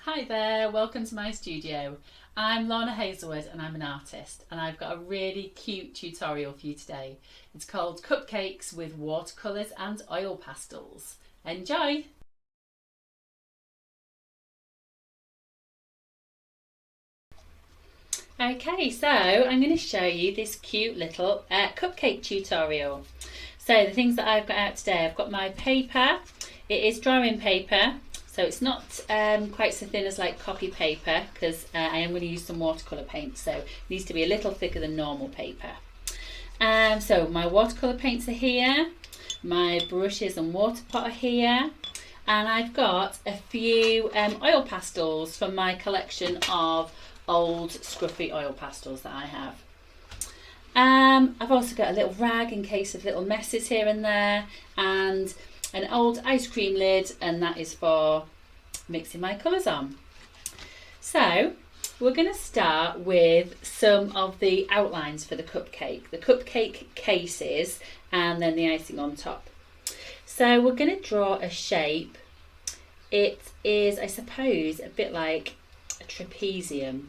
Hi there, welcome to my studio. I'm Lana Hazelwood and I'm an artist, and I've got a really cute tutorial for you today. It's called Cupcakes with watercolours and oil pastels. Enjoy! Okay, so I'm going to show you this cute little cupcake tutorial. So the things that I've got out today, I've got my paper. It is drawing paper, so it's not quite so thin as like copy paper, because I am going to use some watercolour paint, so it needs to be a little thicker than normal paper. So my watercolour paints are here, my brushes and water pot are here, and I've got a few oil pastels from my collection of old scruffy oil pastels that I have. I've also got a little rag in case of little messes here and there, and an old ice cream lid, and that is for mixing my colours on. So we're going to start with some of the outlines for the cupcake cases, and then the icing on top. So we're going to draw a shape. It is, I suppose, a bit like a trapezium,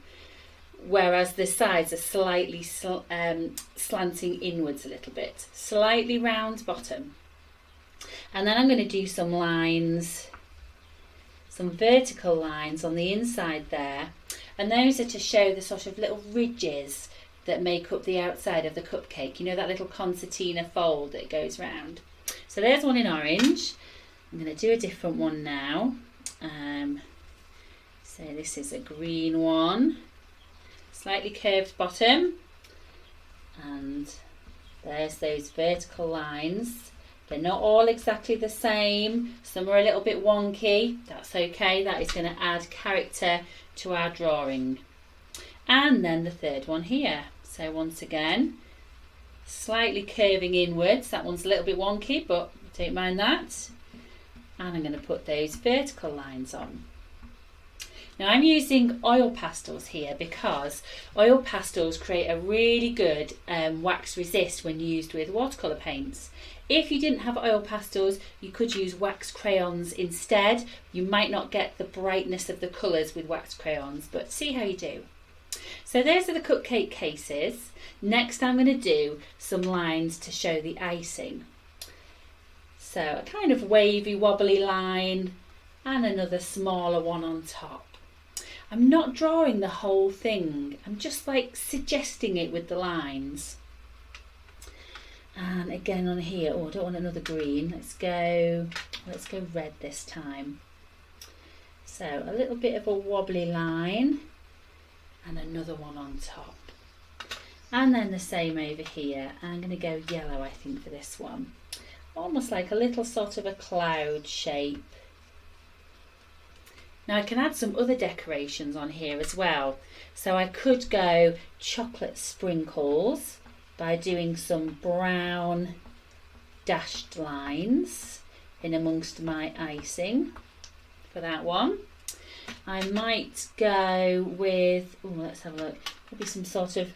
whereas the sides are slightly slanting inwards a little bit, slightly round bottom. And then I'm going to do some lines, some vertical lines on the inside there, and those are to show the sort of little ridges that make up the outside of the cupcake. You know, that little concertina fold that goes round. So there's one in orange. I'm going to do a different one now. So this is a green one, slightly curved bottom, and there's those vertical lines. They're not all exactly the same. Some are a little bit wonky. That's okay. That is going to add character to our drawing. And then the third one here. So once again, slightly curving inwards. That one's a little bit wonky, but don't mind that. And I'm going to put those vertical lines on. Now I'm using oil pastels here because oil pastels create a really good wax resist when used with watercolour paints. If you didn't have oil pastels, you could use wax crayons instead. You might not get the brightness of the colours with wax crayons, but see how you do. So those are the cupcake cases. Next I'm going to do some lines to show the icing. So a kind of wavy wobbly line and another smaller one on top. I'm not drawing the whole thing, I'm just like suggesting it with the lines. And again on here, oh, I don't want another green, let's go red this time. So a little bit of a wobbly line and another one on top. And then the same over here. I'm going to go yellow, I think, for this one. Almost like a little sort of a cloud shape. Now I can add some other decorations on here as well. So I could go chocolate sprinkles by doing some brown dashed lines in amongst my icing for that one. I might go with, oh, let's have a look, maybe some sort of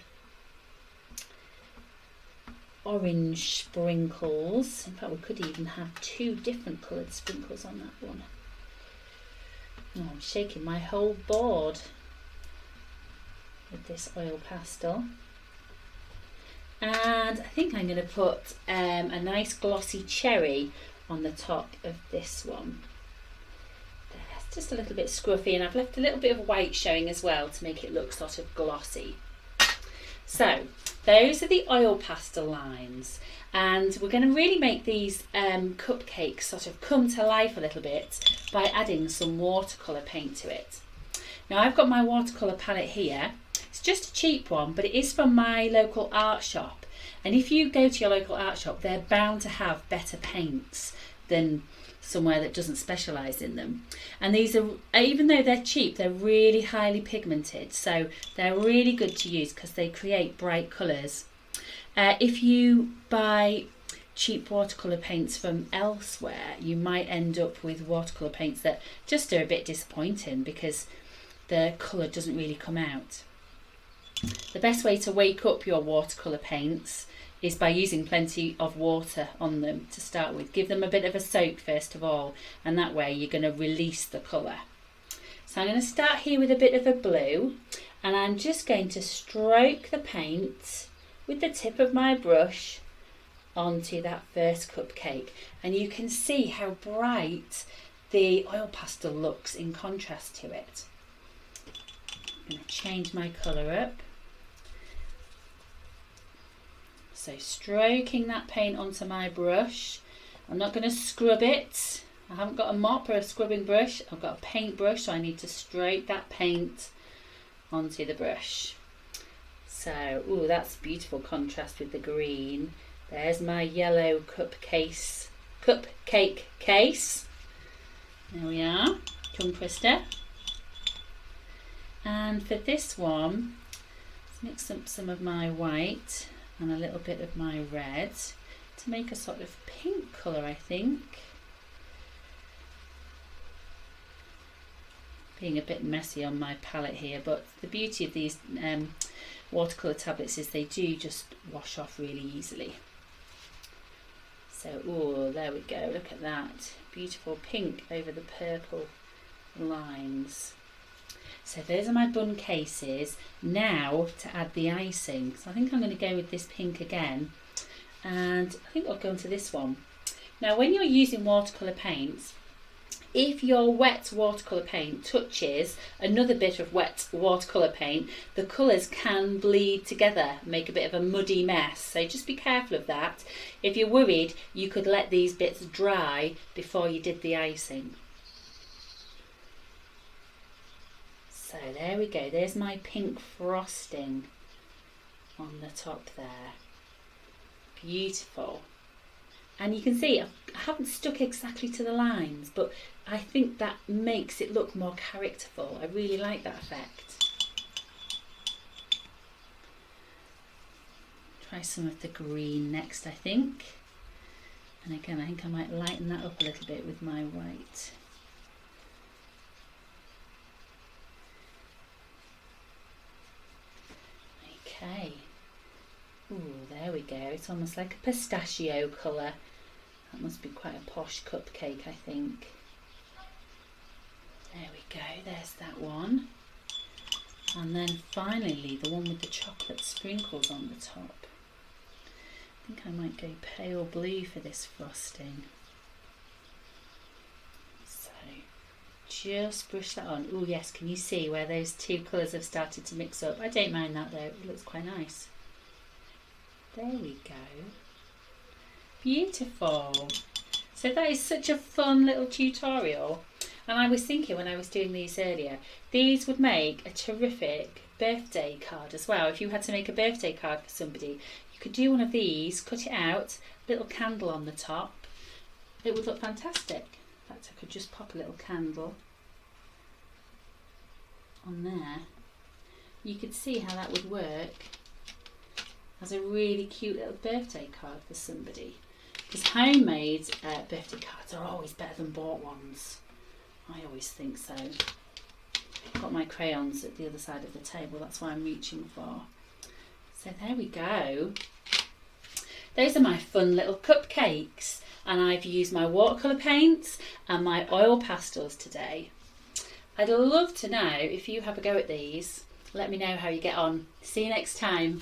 orange sprinkles. In fact, we could even have two different coloured sprinkles on that one. Oh, I'm shaking my whole board with this oil pastel. And I think I'm going to put a nice glossy cherry on the top of this one. It's just a little bit scruffy, and I've left a little bit of white showing as well to make it look sort of glossy. So those are the oil pastel lines, and we're going to really make these cupcakes sort of come to life a little bit by adding some watercolour paint to it. Now I've got my watercolour palette here. It's just a cheap one, but it is from my local art shop, and if you go to your local art shop, they're bound to have better paints than somewhere that doesn't specialise in them. And these are, even though they're cheap, they're really highly pigmented, so they're really good to use because they create bright colours. If you buy cheap watercolour paints from elsewhere, you might end up with watercolour paints that just are a bit disappointing because the colour doesn't really come out. The best way to wake up your watercolour paints is by using plenty of water on them to start with. Give them a bit of a soak first of all, and that way you're going to release the colour. So I'm going to start here with a bit of a blue, and I'm just going to stroke the paint with the tip of my brush onto that first cupcake, and you can see how bright the oil pastel looks in contrast to it. I'm going to change my colour up. So stroking that paint onto my brush. I'm not going to scrub it. I haven't got a mop or a scrubbing brush. I've got a paint brush, so I need to stroke that paint onto the brush. So, ooh, that's beautiful contrast with the green. There's my yellow cupcake case. There we are, tongue twister. And for this one, let's mix up some of my white and a little bit of my red to make a sort of pink colour, I think. Being a bit messy on my palette here, but the beauty of these watercolour tablets is they do just wash off really easily. So, oh, there we go, look at that. Beautiful pink over the purple lines. So those are my bun cases. Now to add the icing. So I think I'm going to go with this pink again. And I think I'll go into this one. Now when you're using watercolour paints, if your wet watercolour paint touches another bit of wet watercolour paint, the colours can bleed together, make a bit of a muddy mess. So just be careful of that. If you're worried, you could let these bits dry before you did the icing. So there we go, there's my pink frosting on the top there. Beautiful. And you can see I haven't stuck exactly to the lines, but I think that makes it look more characterful. I really like that effect. Try some of the green next, I think. And again, I think I might lighten that up a little bit with my white. Okay. Ooh, there we go. It's almost like a pistachio colour. That must be quite a posh cupcake, I think. There we go, there's that one. And then finally, the one with the chocolate sprinkles on the top. I think I might go pale blue for this frosting. So, just brush that on. Oh yes, can you see where those two colours have started to mix up? I don't mind that though, it looks quite nice. There we go. Beautiful. So that is such a fun little tutorial. And I was thinking when I was doing these earlier, these would make a terrific birthday card as well. If you had to make a birthday card for somebody, you could do one of these, cut it out, little candle on the top. It would look fantastic. In fact, I could just pop a little candle on there. You could see how that would work as a really cute little birthday card for somebody. Because homemade birthday cards are always better than bought ones. I always think so. I've got my crayons at the other side of the table, that's why I'm reaching for. So there we go. Those are my fun little cupcakes, and I've used my watercolour paints and my oil pastels today. I'd love to know if you have a go at these. Let me know how you get on. See you next time.